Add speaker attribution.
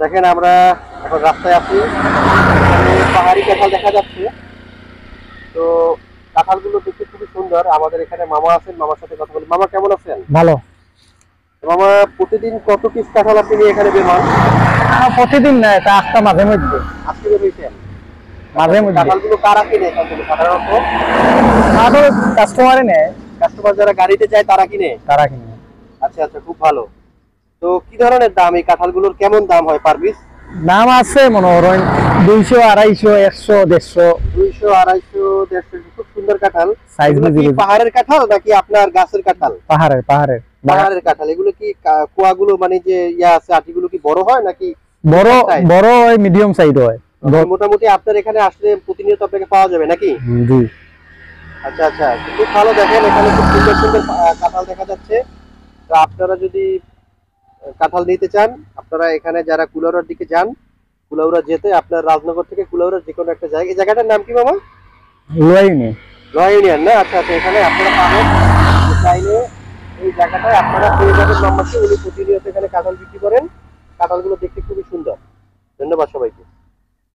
Speaker 1: দেখেন আমরা এখন রাস্তায় আছি, এখানে পাহাড়ি কাঁঠাল দেখা যাচ্ছে। তো কাঁঠালগুলো দেখতে খুবই সুন্দর। আমাদের এখানে মামা আছেন, মামার সাথে কথা বলি। মামা কেমন আছেন?
Speaker 2: ভালো।
Speaker 1: মামা, প্রতিদিন কত পিস কাঁঠাল আপনি নিয়ে এখানে বের হন?
Speaker 2: প্রতিদিন না, এটা আটটা মাঝে মধ্যে।
Speaker 1: আজকে বের হয়েছেন?
Speaker 2: মাঝে মধ্যে
Speaker 1: কাঁঠালগুলো কারা কিনে এখান থেকে সাধারণত?
Speaker 2: আমাদের কাস্টমারে নেয়।
Speaker 1: কাস্টমার যারা গাড়িতে যায় তারা কিনে?
Speaker 2: তারা কিনে।
Speaker 1: আচ্ছা আচ্ছা, খুব ভালো। তো কি ধরনের দাম এই কাঁঠালগুলোর, কেমন দাম হয় পার পিস?
Speaker 2: দাম আছে মনে করেন 200, 250, 100, 150।
Speaker 1: 200, 250, 150। খুব সুন্দর কাঁঠাল।
Speaker 2: সাইজ
Speaker 1: এগুলো কি
Speaker 2: বুঝে বুঝে।
Speaker 1: পাহাড়ের কাঁঠাল নাকি আপনার গাছের কাঁঠাল?
Speaker 2: পাহাড়ের পাহাড়ের
Speaker 1: পাহাড়ের কাঁঠাল। এগুলো কি কুয়াগুলো মানে যে ইয়া আছে আটিগুলো কি বড় হয় নাকি
Speaker 2: বড়
Speaker 1: size?
Speaker 2: বড় হয়, মিডিয়াম সাইজ হয়।
Speaker 1: মোটামুটি আপনার এখানে আসলে প্রতিনিয়ত আপনাকে পাওয়া যাবে নাকি?
Speaker 2: জি।
Speaker 1: আচ্ছা আচ্ছা, খুব ভালো। দেখেন এখানে খুব সুন্দর সুন্দর কাঁঠাল দেখা যাচ্ছে। তো আপনারা যদি কাঁঠাল নিতে চান, আপনারা এখানে যারা কুলাউড়ার দিকে যান, কুলাউড়া যেতে আপনার রাজনগর থেকে কুলাউড়ার যে কোনো একটা জায়গা। এই জায়গাটার নাম কি মামা?
Speaker 2: লয়নি।
Speaker 1: নয়া ইউনিয়ন না? আচ্ছা আচ্ছা, এখানে আপনারা পাবেন। চাইলে এই জায়গাটায় আপনারা পেয়ে যাবেন নম্বরটি। উনি প্রতিনিয়ত এখানে কাঁঠাল বিক্রি করেন। কাঁঠালগুলো দেখতে খুবই সুন্দর। ধন্যবাদ সবাইকে।